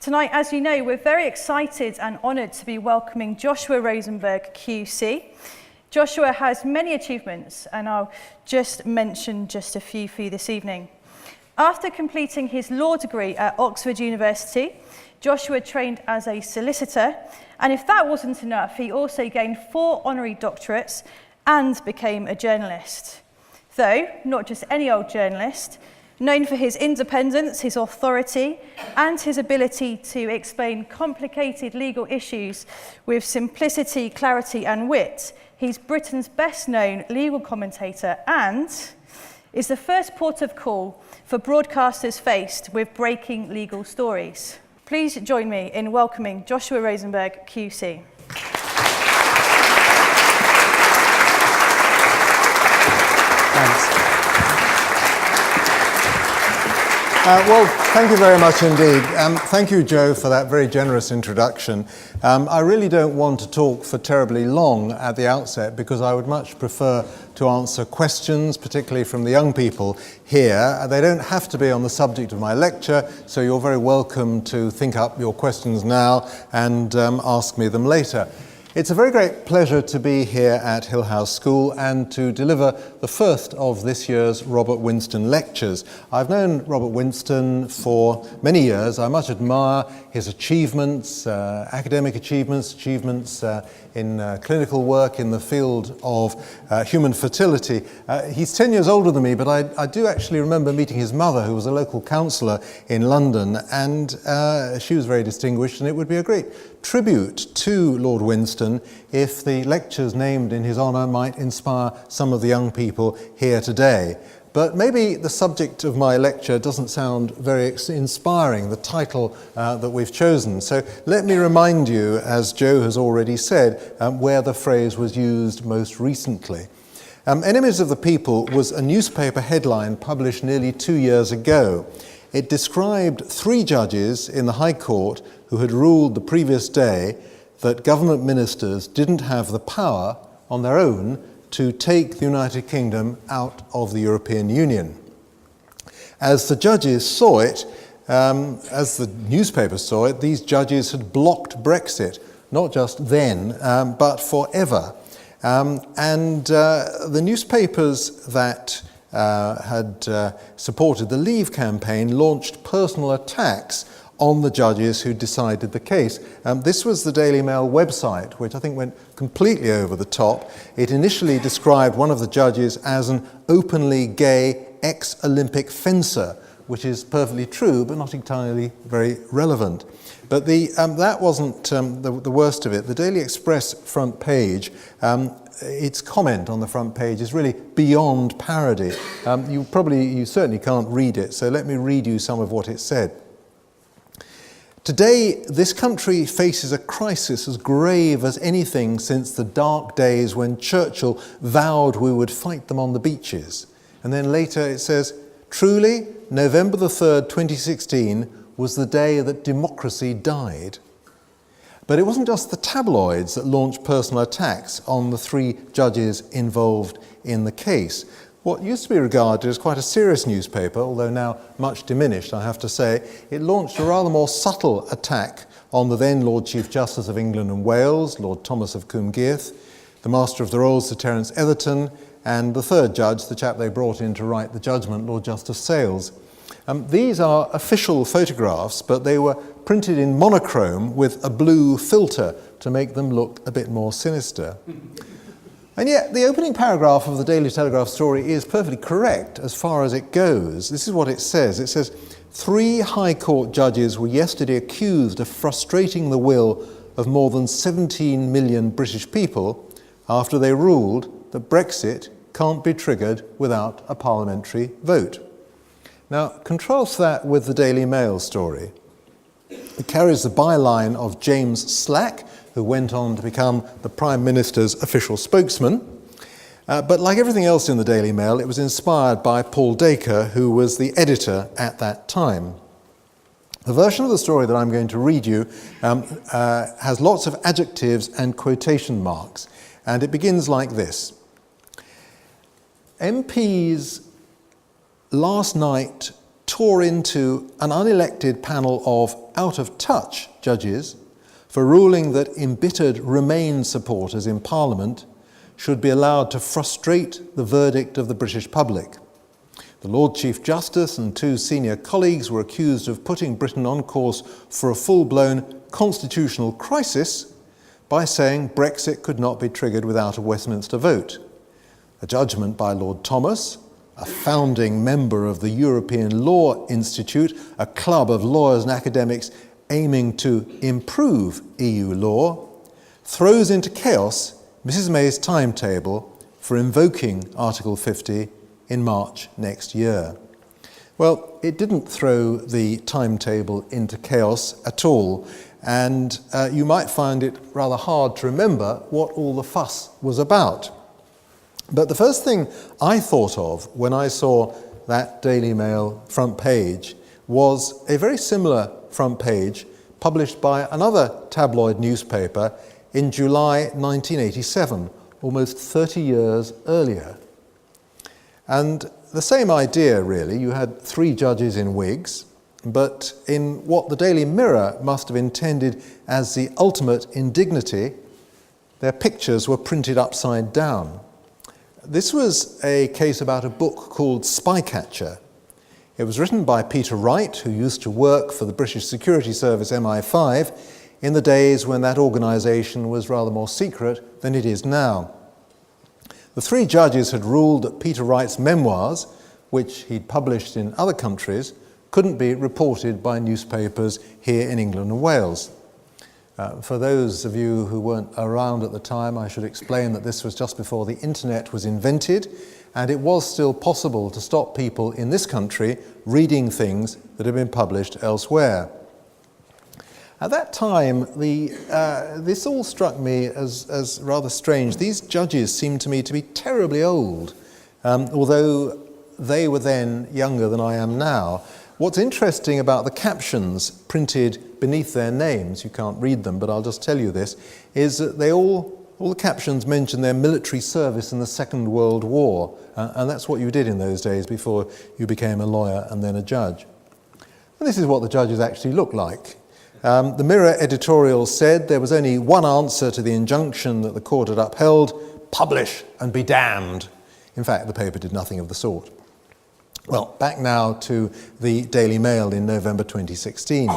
Tonight, as you know, we're very excited and honoured to be welcoming Joshua Rozenburg, QC. Joshua has many achievements, and I'll just mention just a few for you this evening. After completing his law degree at Oxford University, Joshua trained as a solicitor, and if that wasn't enough, he also gained 4 honorary doctorates and became a journalist. Though, not just any old journalist, known for his independence, his authority, and his ability to explain complicated legal issues with simplicity, clarity, and wit, he's Britain's best-known legal commentator and is the first port of call for broadcasters faced with breaking legal stories. Please join me in welcoming Joshua Rozenburg, QC. Thanks. Well, thank you very much indeed. Thank you, Joe, for that very generous introduction. I really don't want to talk for terribly long at the outset because I would much prefer to answer questions, particularly from the young people here. They don't have to be on the subject of my lecture, so you're very welcome to think up your questions now and ask me them later. It's a very great pleasure to be here at Hill House School and to deliver the first of this year's Robert Winston lectures. I've known Robert Winston for many years. I much admire his achievements, academic achievements in clinical work in the field of human fertility. He's 10 years older than me, but I do actually remember meeting his mother, who was a local councillor in London, and she was very distinguished, and it would be a great tribute to Lord Winston if the lectures named in his honour might inspire some of the young people here today. But maybe the subject of my lecture doesn't sound very inspiring, the title that we've chosen. So let me remind you, as Joe has already said, where the phrase was used most recently. Enemies of the People was a newspaper headline published nearly 2 years ago. It described 3 judges in the High Court who had ruled the previous day that government ministers didn't have the power on their own to take the United Kingdom out of the European Union. As the judges saw it, as the newspapers saw it, these judges had blocked Brexit, not just then, but forever. The newspapers that had supported the Leave campaign launched personal attacks on the judges who decided the case. This was the Daily Mail website, which I think went completely over the top. It initially described one of the judges as an openly gay ex-Olympic fencer, which is perfectly true, but not entirely very relevant. But that wasn't the worst of it. The Daily Express front page, its comment on the front page is really beyond parody. You certainly can't read it, so let me read you some of what it said. Today, this country faces a crisis as grave as anything since the dark days when Churchill vowed we would fight them on the beaches. And then later it says, truly, November the 3rd, 2016 was the day that democracy died. But it wasn't just the tabloids that launched personal attacks on the 3 judges involved in the case. What used to be regarded as quite a serious newspaper, although now much diminished, I have to say, it launched a rather more subtle attack on the then Lord Chief Justice of England and Wales, Lord Thomas of Cwmgyrth, the Master of the Rolls, Sir Terence Etherton, and the 3rd judge, the chap they brought in to write the judgment, Lord Justice Sales. These are official photographs, but they were printed in monochrome with a blue filter to make them look a bit more sinister. And yet, the opening paragraph of the Daily Telegraph story is perfectly correct as far as it goes. This is what it says. It says, 3 High Court judges were yesterday accused of frustrating the will of more than 17 million British people after they ruled that Brexit can't be triggered without a parliamentary vote. Now, contrast that with the Daily Mail story. It carries the byline of James Slack, who went on to become the Prime Minister's official spokesman. But like everything else in the Daily Mail, it was inspired by Paul Dacre, who was the editor at that time. The version of the story that I'm going to read you has lots of adjectives and quotation marks, and it begins like this. MPs last night tore into an unelected panel of out-of-touch judges for ruling that embittered Remain supporters in Parliament should be allowed to frustrate the verdict of the British public. The Lord Chief Justice and 2 senior colleagues were accused of putting Britain on course for a full-blown constitutional crisis by saying Brexit could not be triggered without a Westminster vote. A judgment by Lord Thomas, a founding member of the European Law Institute, a club of lawyers and academics aiming to improve EU law, throws into chaos Mrs May's timetable for invoking Article 50 in March next year. Well, it didn't throw the timetable into chaos at all, and you might find it rather hard to remember what all the fuss was about. But the first thing I thought of when I saw that Daily Mail front page was a very similar front page published by another tabloid newspaper in July 1987, almost 30 years earlier. And the same idea, really. You had 3 judges in wigs, but in what the Daily Mirror must have intended as the ultimate indignity, their pictures were printed upside down. This was a case about a book called Spycatcher. It was written by Peter Wright, who used to work for the British Security Service MI5 in the days when that organisation was rather more secret than it is now. The 3 judges had ruled that Peter Wright's memoirs, which he'd published in other countries, couldn't be reported by newspapers here in England and Wales. For those of you who weren't around at the time, I should explain that this was just before the internet was invented, and it was still possible to stop people in this country reading things that had been published elsewhere. At that time, this all struck me as rather strange. These judges seemed to me to be terribly old, although they were then younger than I am now. What's interesting about the captions printed beneath their names, you can't read them, but I'll just tell you this, is that all the captions mention their military service in the Second World War, and that's what you did in those days before you became a lawyer and then a judge. And this is what the judges actually looked like. The Mirror editorial said there was only one answer to the injunction that the court had upheld: publish and be damned. In fact, the paper did nothing of the sort. Well, back now to the Daily Mail in November 2016.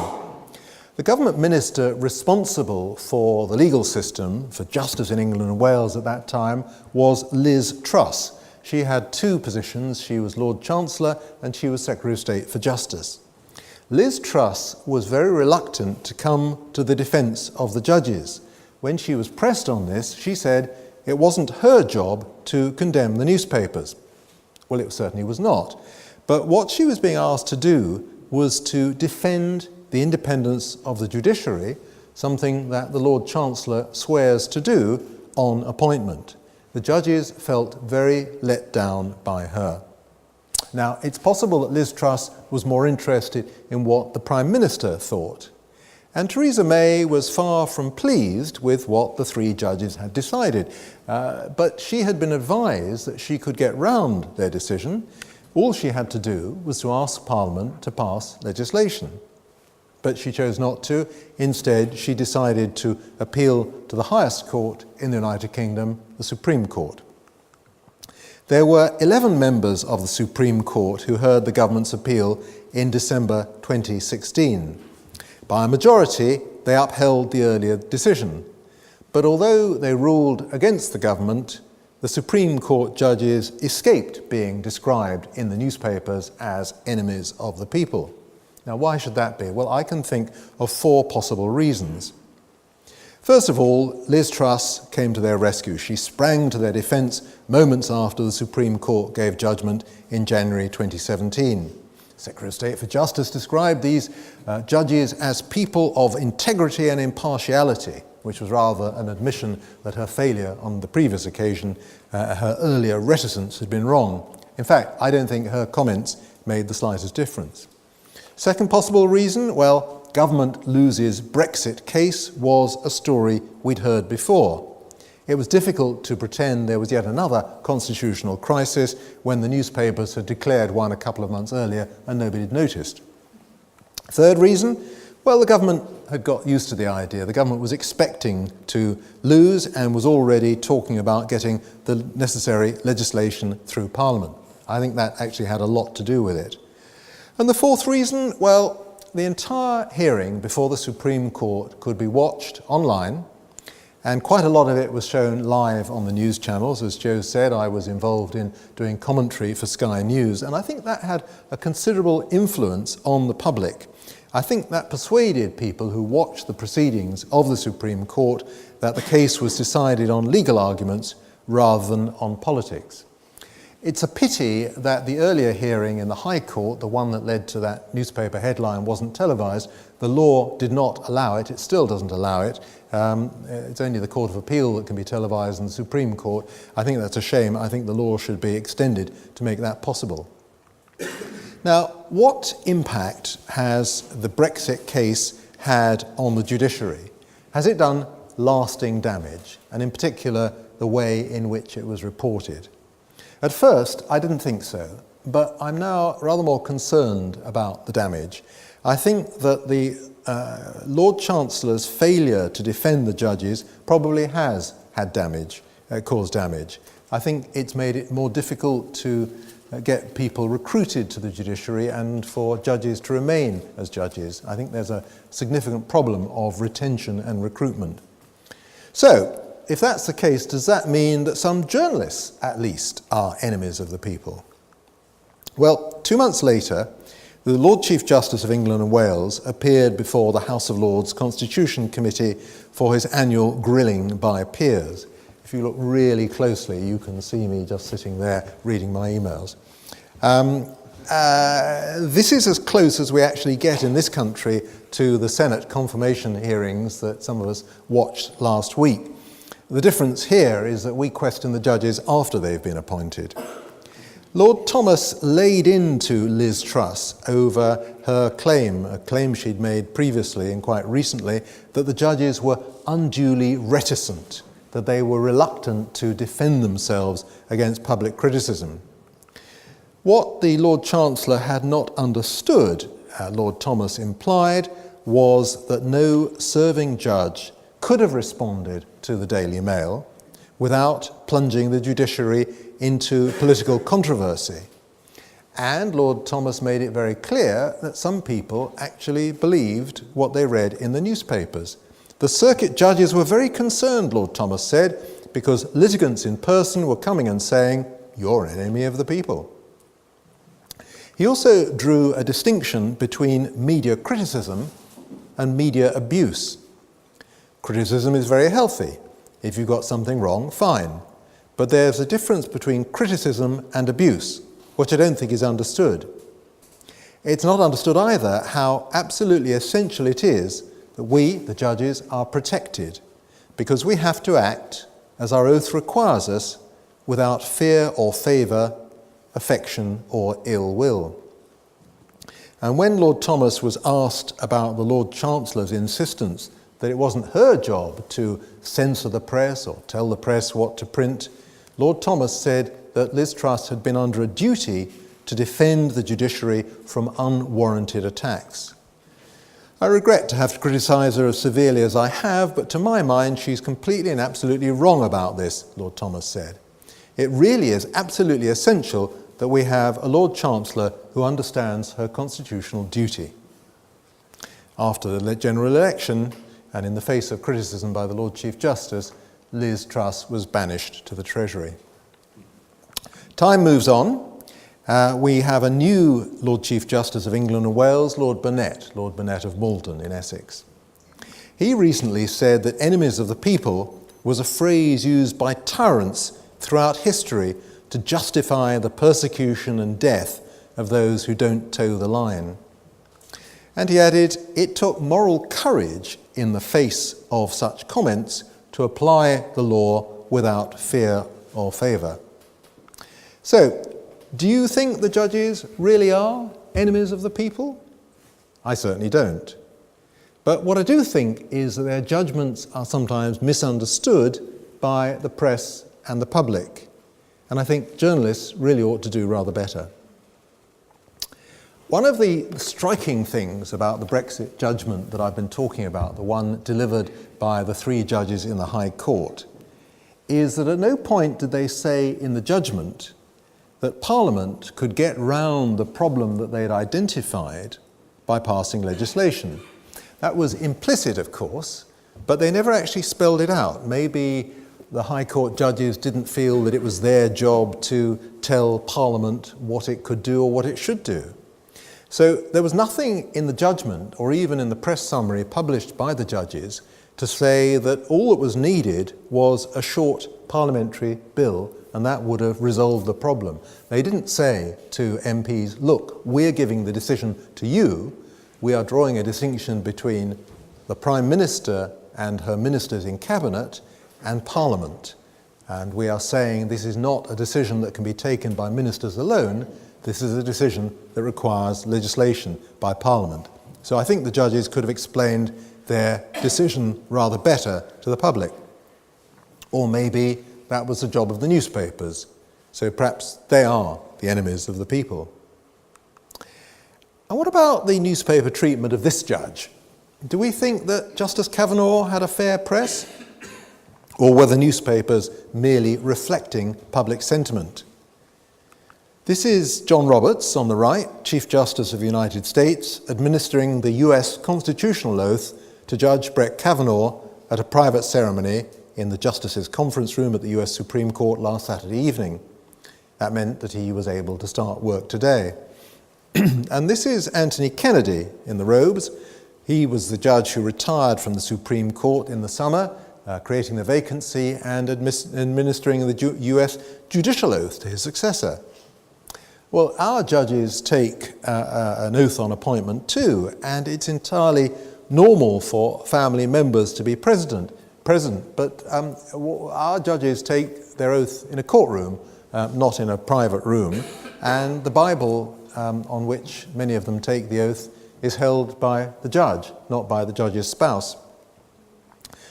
The government minister responsible for the legal system, for justice in England and Wales at that time, was Liz Truss. She had 2 positions. She was Lord Chancellor and she was Secretary of State for Justice. Liz Truss was very reluctant to come to the defence of the judges. When she was pressed on this, she said it wasn't her job to condemn the newspapers. Well, it certainly was not. But what she was being asked to do was to defend the independence of the judiciary, something that the Lord Chancellor swears to do on appointment. The judges felt very let down by her. Now, it's possible that Liz Truss was more interested in what the Prime Minister thought. And Theresa May was far from pleased with what the 3 judges had decided. But she had been advised that she could get round their decision. All she had to do was to ask Parliament to pass legislation. But she chose not to. Instead, she decided to appeal to the highest court in the United Kingdom, the Supreme Court. There were 11 members of the Supreme Court who heard the government's appeal in December 2016. By a majority, they upheld the earlier decision. But although they ruled against the government, the Supreme Court judges escaped being described in the newspapers as enemies of the people. Now, why should that be? Well, I can think of 4 possible reasons. First of all, Liz Truss came to their rescue. She sprang to their defence moments after the Supreme Court gave judgment in January 2017. Secretary of State for Justice described these judges as people of integrity and impartiality, which was rather an admission that her failure on the previous occasion, her earlier reticence, had been wrong. In fact, I don't think her comments made the slightest difference. Second possible reason, well, government loses Brexit case was a story we'd heard before. It was difficult to pretend there was yet another constitutional crisis when the newspapers had declared one a couple of months earlier and nobody had noticed. Third reason, well, the government had got used to the idea. The government was expecting to lose and was already talking about getting the necessary legislation through Parliament. I think that actually had a lot to do with it. And the fourth reason, well, the entire hearing before the Supreme Court could be watched online, and quite a lot of it was shown live on the news channels. As Joe said, I was involved in doing commentary for Sky News, and I think that had a considerable influence on the public. I think that persuaded people who watched the proceedings of the Supreme Court that the case was decided on legal arguments rather than on politics. It's a pity that the earlier hearing in the High Court, the one that led to that newspaper headline, wasn't televised. The law did not allow it. It still doesn't allow it. It's only the Court of Appeal that can be televised and the Supreme Court. I think that's a shame. I think the law should be extended to make that possible. Now, what impact has the Brexit case had on the judiciary? Has it done lasting damage, and in particular, the way in which it was reported? At first, I didn't think so, but I'm now rather more concerned about the damage. I think that the Lord Chancellor's failure to defend the judges probably has had damage, caused damage. I think it's made it more difficult to get people recruited to the judiciary and for judges to remain as judges. I think there's a significant problem of retention and recruitment. So, if that's the case, does that mean that some journalists, at least, are enemies of the people? Well, 2 months later, the Lord Chief Justice of England and Wales appeared before the House of Lords Constitution Committee for his annual grilling by peers. If you look really closely, you can see me just sitting there reading my emails. This is as close as we actually get in this country to the Senate confirmation hearings that some of us watched last week. The difference here is that we question the judges after they've been appointed. Lord Thomas laid into Liz Truss over her claim, a claim she'd made previously and quite recently, that the judges were unduly reticent, that they were reluctant to defend themselves against public criticism. What the Lord Chancellor had not understood, Lord Thomas implied, was that no serving judge could have responded to the Daily Mail without plunging the judiciary into political controversy. And Lord Thomas made it very clear that some people actually believed what they read in the newspapers. The circuit judges were very concerned, Lord Thomas said, because litigants in person were coming and saying, "You're an enemy of the people." He also drew a distinction between media criticism and media abuse. Criticism is very healthy. If you've got something wrong, fine. But there's a difference between criticism and abuse, which I don't think is understood. It's not understood either how absolutely essential it is that we, the judges, are protected, because we have to act, as our oath requires us, without fear or favour, affection or ill will. And when Lord Thomas was asked about the Lord Chancellor's insistence that it wasn't her job to censor the press or tell the press what to print, Lord Thomas said that Liz Truss had been under a duty to defend the judiciary from unwarranted attacks. I regret to have to criticise her as severely as I have, but to my mind she's completely and absolutely wrong about this, Lord Thomas said. It really is absolutely essential that we have a Lord Chancellor who understands her constitutional duty. After the general election, and in the face of criticism by the Lord Chief Justice, Liz Truss was banished to the Treasury. Time moves on. We have a new Lord Chief Justice of England and Wales, Lord Burnett of Malden in Essex. He recently said that enemies of the people was a phrase used by tyrants throughout history to justify the persecution and death of those who don't toe the line. And he added, it took moral courage in the face of such comments to apply the law without fear or favour. So, do you think the judges really are enemies of the people? I certainly don't. But what I do think is that their judgments are sometimes misunderstood by the press and the public. And I think journalists really ought to do rather better. One of the striking things about the Brexit judgment that I've been talking about, the one delivered by the 3 judges in the High Court, is that at no point did they say in the judgment that Parliament could get round the problem that they had identified by passing legislation. That was implicit, of course, but they never actually spelled it out. Maybe the High Court judges didn't feel that it was their job to tell Parliament what it could do or what it should do. So there was nothing in the judgment or even in the press summary published by the judges to say that all that was needed was a short parliamentary bill and that would have resolved the problem. They didn't say to MPs, look, we're giving the decision to you. We are drawing a distinction between the Prime Minister and her ministers in Cabinet and Parliament. And we are saying this is not a decision that can be taken by ministers alone. This is a decision that requires legislation by Parliament. So I think the judges could have explained their decision rather better to the public. Or maybe that was the job of the newspapers. So perhaps they are the enemies of the people. And what about the newspaper treatment of this judge? Do we think that Justice Kavanaugh had a fair press? Or were the newspapers merely reflecting public sentiment? This is John Roberts on the right, Chief Justice of the United States, administering the US constitutional oath to Judge Brett Kavanaugh at a private ceremony in the Justices' conference room at the US Supreme Court last Saturday evening. That meant that he was able to start work today. And this is Anthony Kennedy in the robes. He was the judge who retired from the Supreme Court in the summer, creating the vacancy and administering the US judicial oath to his successor. Well, our judges take an oath on appointment too, and it's entirely normal for family members to be present. But our judges take their oath in a courtroom, not in a private room, and the Bible on which many of them take the oath is held by the judge, not by the judge's spouse.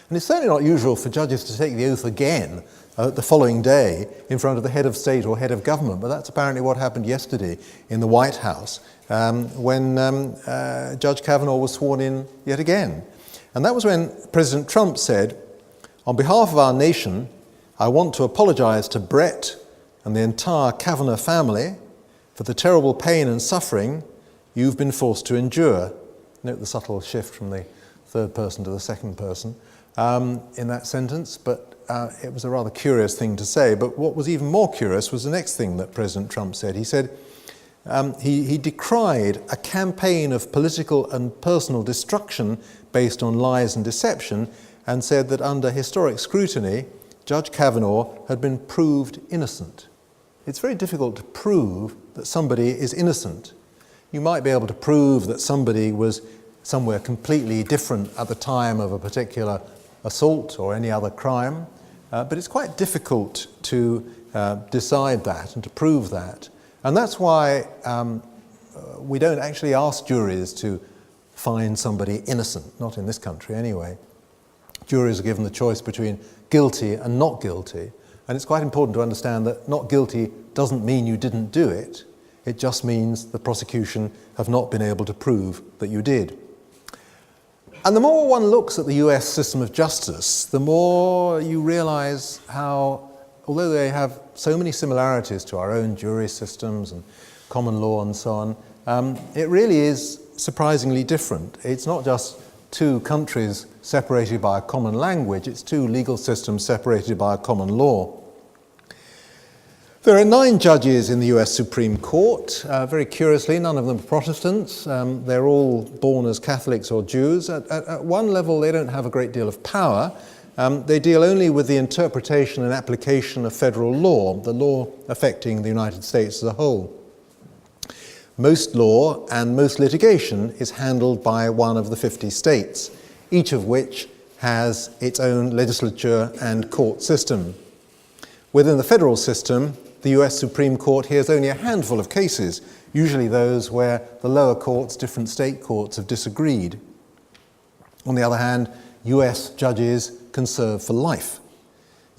And it's certainly not usual for judges to take the oath again the following day in front of the head of state or head of government, but that's apparently what happened yesterday in the White House when Judge Kavanaugh was sworn in yet again. And that was when President Trump said, "On behalf of our nation, I want to apologize to Brett and the entire Kavanaugh family for the terrible pain and suffering you've been forced to endure." Note the subtle shift from the third person to the second person in that sentence, but it was a rather curious thing to say. But what was even more curious was the next thing that President Trump said. He said he decried a campaign of political and personal destruction based on lies and deception, and said that under historic scrutiny, Judge Kavanaugh had been proved innocent. It's very difficult to prove that somebody is innocent. You might be able to prove that somebody was somewhere completely different at the time of a particular assault or any other crime, but it's quite difficult to decide that and to prove that. And that's why we don't actually ask juries to find somebody innocent, not in this country anyway. Juries are given the choice between guilty and not guilty, and it's quite important to understand that not guilty doesn't mean you didn't do it. It just means the prosecution have not been able to prove that you did. And the more one looks at the US system of justice, the more you realize how, although they have so many similarities to our own jury systems and common law and so on, it really is surprisingly different. It's not just two countries separated by a common language, it's two legal systems separated by a common law. There are 9 judges in the US Supreme Court. Very curiously, none of them are Protestants. They're all born as Catholics or Jews. At one level, they don't have a great deal of power. They deal only with the interpretation and application of federal law, the law affecting the United States as a whole. Most law and most litigation is handled by one of the 50 states, each of which has its own legislature and court system. Within the federal system, the US Supreme Court hears only a handful of cases, usually those where the lower courts, different state courts, have disagreed. On the other hand, US judges can serve for life.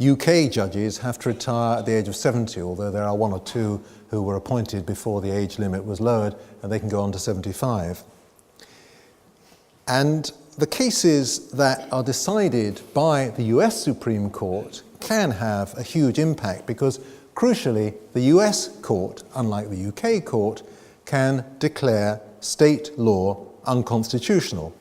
UK judges have to retire at the age of 70, although there are one or two who were appointed before the age limit was lowered, and they can go on to 75. And the cases that are decided by the US Supreme Court can have a huge impact because, crucially, the US court, unlike the UK court, can declare state law unconstitutional.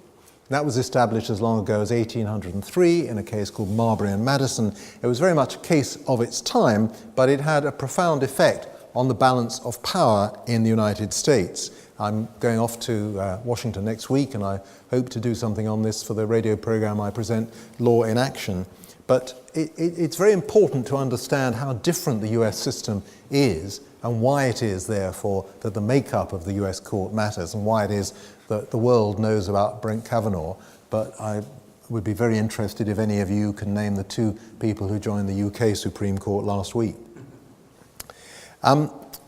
That was established as long ago as 1803 in a case called Marbury and Madison. It was very much a case of its time, but it had a profound effect on the balance of power in the United States. I'm going off to Washington next week, and I hope to do something on this for the radio program I present, Law in Action. But it's very important to understand how different the US system is and why it is, therefore, that the makeup of the US court matters and why it is that the world knows about Brent Kavanaugh. But I would be very interested if any of you can name the two people who joined the UK Supreme Court last week.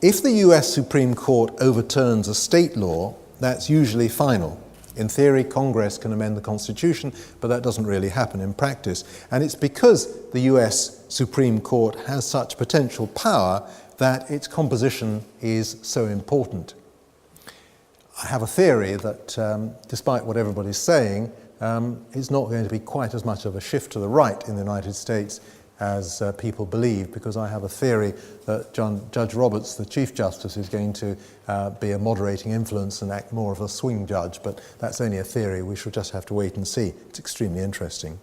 If the US Supreme Court overturns a state law, that's usually final. In theory, Congress can amend the Constitution, but that doesn't really happen in practice. And it's because the US Supreme Court has such potential power that its composition is so important. I have a theory that, despite what everybody's saying, it's not going to be quite as much of a shift to the right in the United States as people believe, because I have a theory that Judge Roberts, the Chief Justice, is going to be a moderating influence and act more of a swing judge, but that's only a theory. We shall just have to wait and see. It's extremely interesting.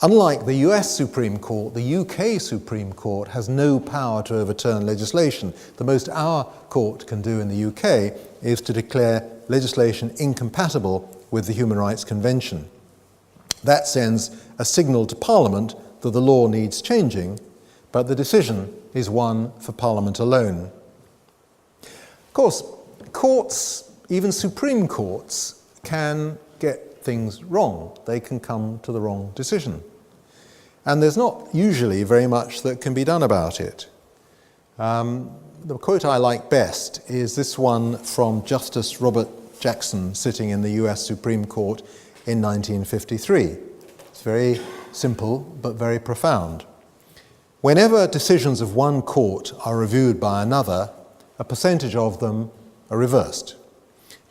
Unlike the US Supreme Court, the UK Supreme Court has no power to overturn legislation. The most our court can do in the UK is to declare legislation incompatible with the Human Rights Convention. That sends a signal to Parliament that the law needs changing, but the decision is one for Parliament alone. Of course, courts, even Supreme Courts, can get things wrong. They can come to the wrong decision. And there's not usually very much that can be done about it. The quote I like best is this one from Justice Robert Jackson, sitting in the US Supreme Court in 1953. It's very simple, but very profound. Whenever decisions of one court are reviewed by another, a percentage of them are reversed.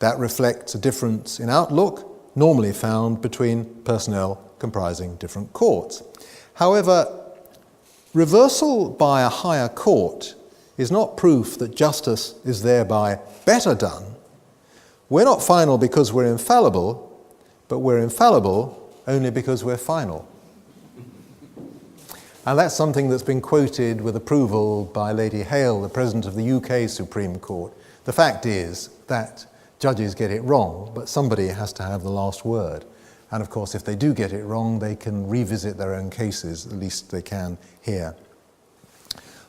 That reflects a difference in outlook normally found between personnel comprising different courts. However, reversal by a higher court is not proof that justice is thereby better done. We're not final because we're infallible, but we're infallible only because we're final. And that's something that's been quoted with approval by Lady Hale, the President of the UK Supreme Court. The fact is that judges get it wrong, but somebody has to have the last word. And of course, if they do get it wrong, they can revisit their own cases, at least they can here.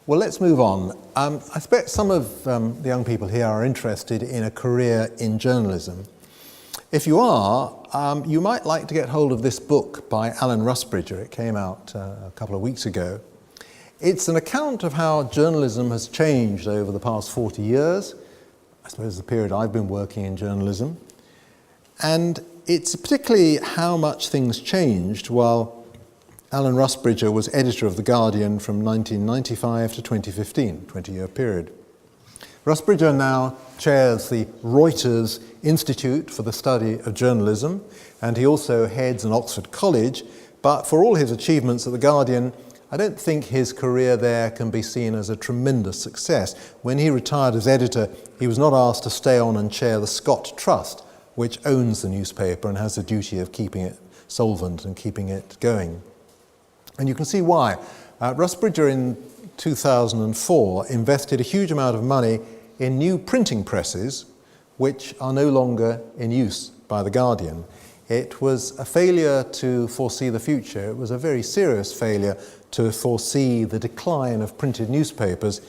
Well, let's move on. I expect some of the young people here are interested in a career in journalism. If you are, you might like to get hold of this book by Alan Rusbridger. It came out a couple of weeks ago. It's an account of how journalism has changed over the past 40 years, I suppose the period I've been working in journalism. And it's particularly how much things changed while Alan Rusbridger was editor of The Guardian from 1995 to 2015, 20-year period. Rusbridger now chairs the Reuters Institute for the Study of Journalism, and he also heads an Oxford College, but for all his achievements at The Guardian, I don't think his career there can be seen as a tremendous success. When he retired as editor, he was not asked to stay on and chair the Scott Trust, which owns the newspaper and has the duty of keeping it solvent and keeping it going. And you can see why. Rusbridger in 2004 invested a huge amount of money in new printing presses, which are no longer in use by The Guardian. It was a failure to foresee the future. It was a very serious failure to foresee the decline of printed newspapers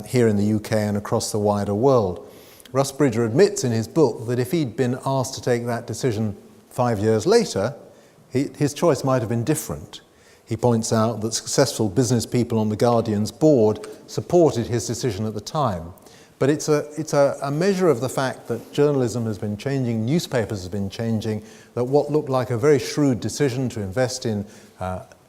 here in the UK and across the wider world. Rusbridger admits in his book that if he'd been asked to take that decision 5 years later, his choice might have been different. He points out that successful business people on The Guardian's board supported his decision at the time. But it's a measure of the fact that journalism has been changing, newspapers have been changing, that what looked like a very shrewd decision to invest in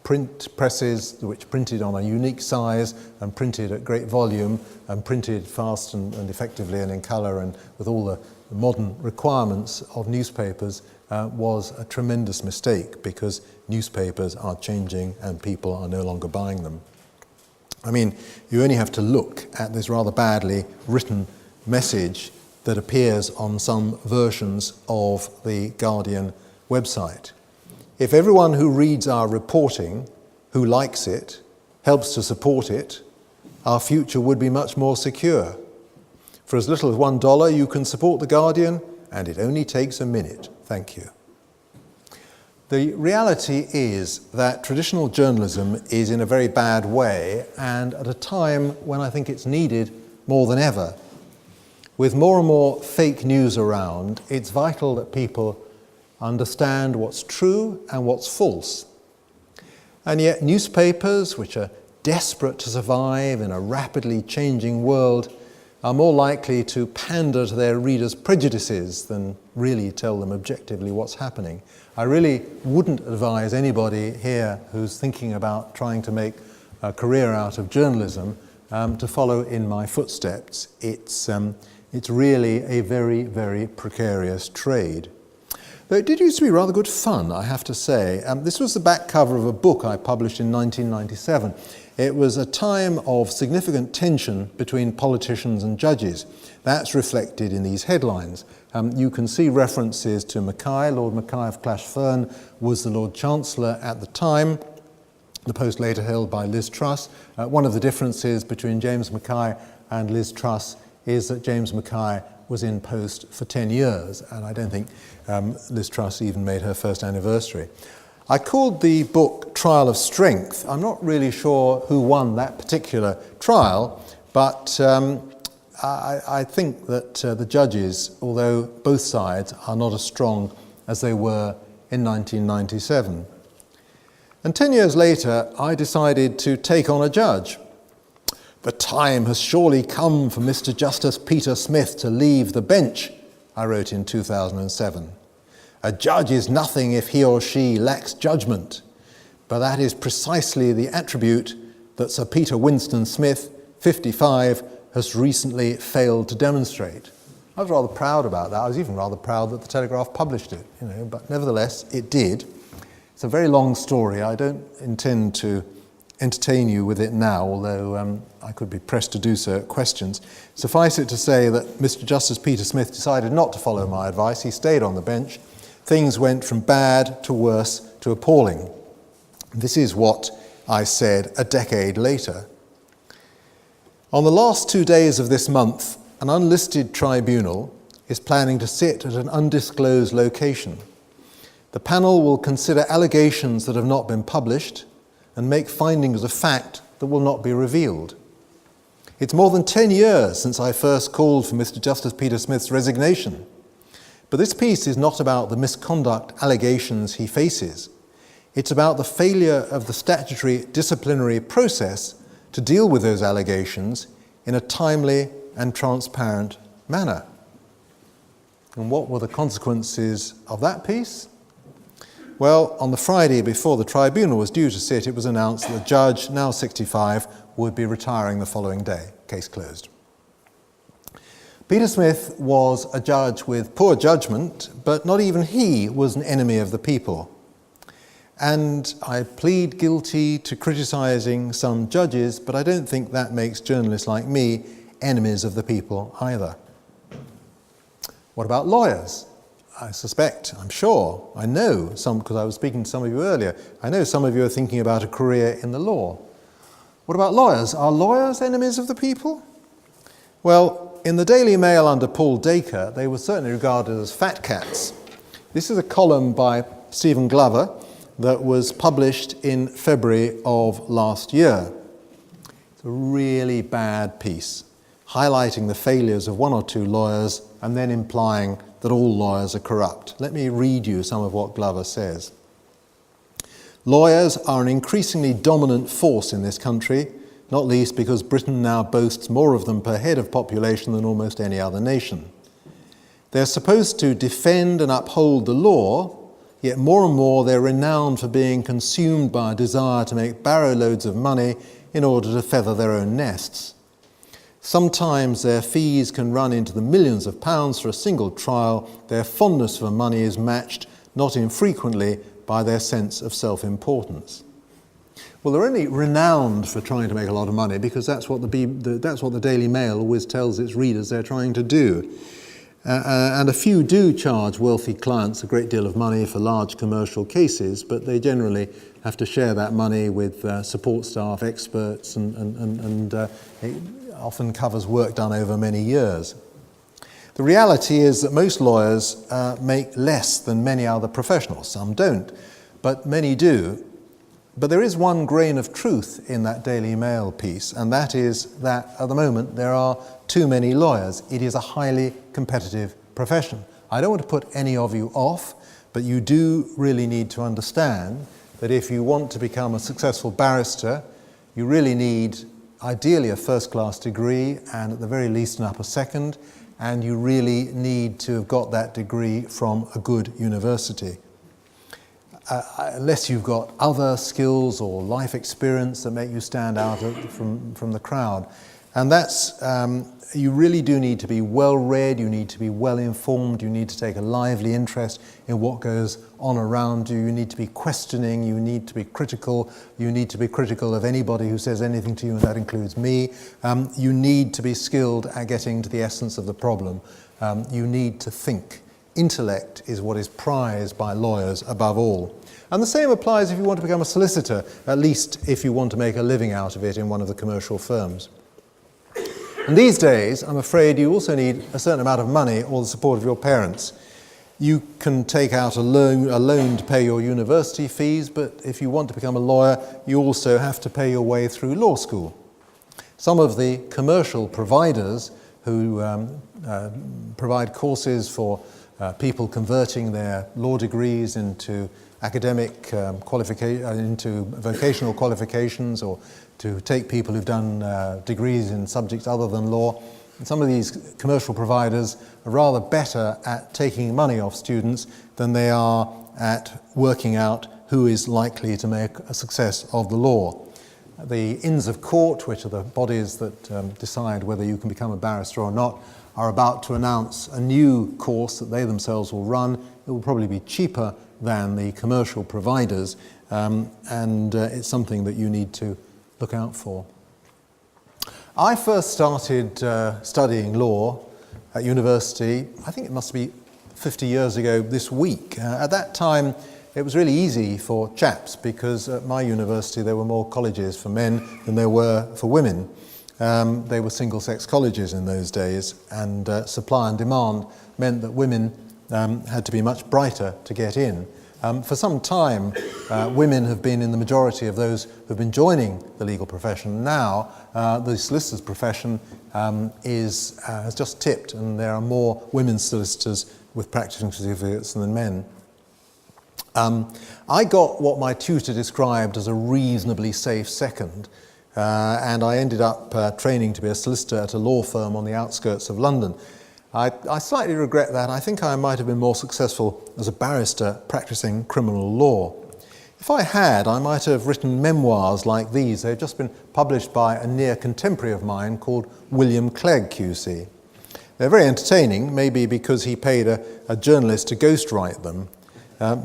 print presses which printed on a unique size and printed at great volume and printed fast and effectively and in colour and with all the modern requirements of newspapers was a tremendous mistake, because newspapers are changing and people are no longer buying them. I mean, you only have to look at this rather badly written message that appears on some versions of the Guardian website. If everyone who reads our reporting, who likes it, helps to support it, our future would be much more secure. For as little as $1, you can support The Guardian, and it only takes a minute. Thank you. The reality is that traditional journalism is in a very bad way, and at a time when I think it's needed more than ever. With more and more fake news around, it's vital that people understand what's true and what's false. And yet newspapers, which are desperate to survive in a rapidly changing world, are more likely to pander to their readers' prejudices than really tell them objectively what's happening. I really wouldn't advise anybody here who's thinking about trying to make a career out of journalism to follow in my footsteps. It's really a very, very precarious trade. Though it did used to be rather good fun, I have to say. This was the back cover of a book I published in 1997. It was a time of significant tension between politicians and judges. That's reflected in these headlines. You can see references to Mackay. Lord Mackay of Clashfern was the Lord Chancellor at the time, the post later held by Liz Truss. One of the differences between James Mackay and Liz Truss is that James Mackay was in post for 10 years, and I don't think Liz Truss even made her first anniversary. I called the book Trial of Strength. I'm not really sure who won that particular trial, but I think that the judges, although both sides are not as strong as they were in 1997. And 10 years later, I decided to take on a judge. The time has surely come for Mr. Justice Peter Smith to leave the bench, I wrote in 2007. A judge is nothing if he or she lacks judgment, but that is precisely the attribute that Sir Peter Winston Smith, 55, has recently failed to demonstrate. I was rather proud about that. I was even rather proud that the Telegraph published it, but nevertheless it did. It's a very long story. I don't intend to entertain you with it now, although I could be pressed to do so at questions. Suffice it to say that Mr. Justice Peter Smith decided not to follow my advice. He stayed on the bench. Things went from bad to worse to appalling. This is what I said a decade later. On the last 2 days of this month, an unlisted tribunal is planning to sit at an undisclosed location. The panel will consider allegations that have not been published and make findings of fact that will not be revealed. It's more than 10 years since I first called for Mr. Justice Peter Smith's resignation. But this piece is not about the misconduct allegations he faces. It's about the failure of the statutory disciplinary process to deal with those allegations in a timely and transparent manner. And what were the consequences of that piece? Well, on the Friday before the tribunal was due to sit, it was announced that the judge, now 65, would be retiring the following day. Case closed. Peter Smith was a judge with poor judgment, but not even he was an enemy of the people. And I plead guilty to criticising some judges, but I don't think that makes journalists like me enemies of the people either. What about lawyers? I suspect, I'm sure, I know some, because I was speaking to some of you earlier, I know some of you are thinking about a career in the law. What about lawyers? Are lawyers enemies of the people? Well, in the Daily Mail under Paul Dacre, they were certainly regarded as fat cats. This is a column by Stephen Glover that was published in February of last year. It's a really bad piece, highlighting the failures of one or two lawyers and then implying that all lawyers are corrupt. Let me read you some of what Glover says. Lawyers are an increasingly dominant force in this country, not least because Britain now boasts more of them per head of population than almost any other nation. They're supposed to defend and uphold the law, yet more and more they're renowned for being consumed by a desire to make barrow loads of money in order to feather their own nests. Sometimes their fees can run into the millions of pounds for a single trial. Their fondness for money is matched, not infrequently, by their sense of self-importance. Well, they're only renowned for trying to make a lot of money because that's what the Daily Mail always tells its readers they're trying to do. And a few do charge wealthy clients a great deal of money for large commercial cases, but they generally have to share that money with support staff, experts, and it often covers work done over many years. The reality is that most lawyers make less than many other professionals. Some don't, but many do. But there is one grain of truth in that Daily Mail piece, and that is that at the moment there are too many lawyers. It is a highly competitive profession. I don't want to put any of you off, but you do really need to understand that if you want to become a successful barrister, you really need ideally a first-class degree and at the very least an upper second, and you really need to have got that degree from a good university. Unless you've got other skills or life experience that make you stand out from the crowd. And that's, you really do need to be well read, you need to be well informed, you need to take a lively interest in what goes on around you, you need to be questioning, you need to be critical, you need to be critical of anybody who says anything to you, and that includes me. You need to be skilled at getting to the essence of the problem. You need to think. Intellect is what is prized by lawyers above all. And the same applies if you want to become a solicitor, at least if you want to make a living out of it in one of the commercial firms. And these days, I'm afraid you also need a certain amount of money or the support of your parents. You can take out a loan to pay your university fees, but if you want to become a lawyer, you also have to pay your way through law school. Some of the commercial providers who provide courses for people converting their law degrees into academic into vocational qualifications, or to take people who've done degrees in subjects other than law. And some of these commercial providers are rather better at taking money off students than they are at working out who is likely to make a success of the law. The Inns of Court, which are the bodies that decide whether you can become a barrister or not, are about to announce a new course that they themselves will run. It will probably be cheaper than the commercial providers, and it's something that you need to look out for. I first started studying law at university, I think it must be 50 years ago this week. At that time, it was really easy for chaps because at my university there were more colleges for men than there were for women. They were single-sex colleges in those days, and supply and demand meant that women had to be much brighter to get in. For some time, women have been in the majority of those who've been joining the legal profession. Now, the solicitor's profession has just tipped, and there are more women solicitors with practicing certificates than men. I got what my tutor described as a reasonably safe second, and I ended up training to be a solicitor at a law firm on the outskirts of London. I slightly regret that. I think I might have been more successful as a barrister practicing criminal law. If I had, I might have written memoirs like these. They've just been published by a near contemporary of mine called William Clegg QC. They're very entertaining, maybe because he paid a journalist to ghostwrite them.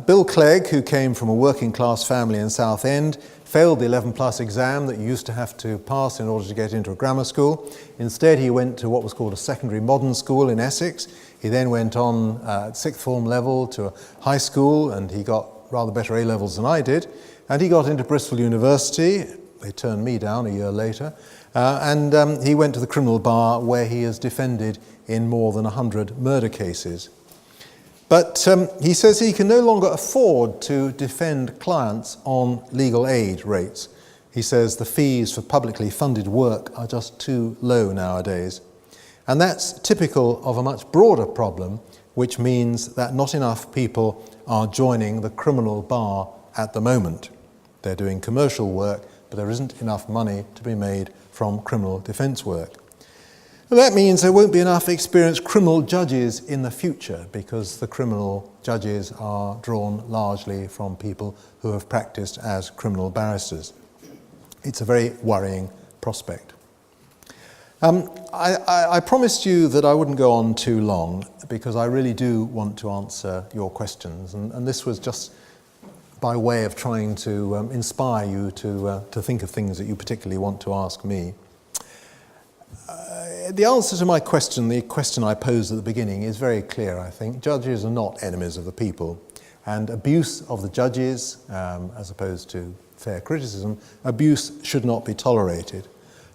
Bill Clegg, who came from a working class family in Southend, failed the 11+ exam that you used to have to pass in order to get into a grammar school. Instead, he went to what was called a secondary modern school in Essex. He then went on at sixth form level to a high school, and he got rather better A-levels than I did. And he got into Bristol University. They turned me down a year later. And he went to the criminal bar, where he has defended in more than 100 murder cases. But he says he can no longer afford to defend clients on legal aid rates. He says the fees for publicly funded work are just too low nowadays. And that's typical of a much broader problem, which means that not enough people are joining the criminal bar at the moment. They're doing commercial work, but there isn't enough money to be made from criminal defence work. And that means there won't be enough experienced criminal judges in the future, because the criminal judges are drawn largely from people who have practiced as criminal barristers. It's a very worrying prospect. I promised you that I wouldn't go on too long, because I really do want to answer your questions, and this was just by way of trying to inspire you to think of things that you particularly want to ask me. The answer to my question, the question I posed at the beginning, is very clear, I think. Judges are not enemies of the people, and abuse of the judges, as opposed to fair criticism, abuse should not be tolerated.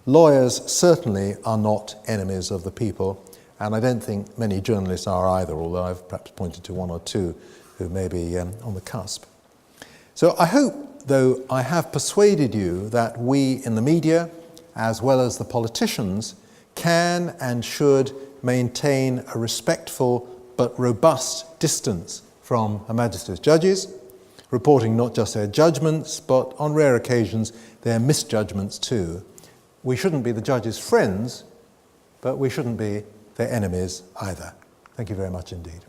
Lawyers certainly are not enemies of the people, and I don't think many journalists are either, although I've perhaps pointed to one or two who may be on the cusp. So I hope, though, I have persuaded you that we in the media, as well as the politicians, can and should maintain a respectful but robust distance from Her Majesty's judges, reporting not just their judgments, but on rare occasions their misjudgments too. We shouldn't be the judges' friends, but we shouldn't be their enemies either. Thank you very much indeed.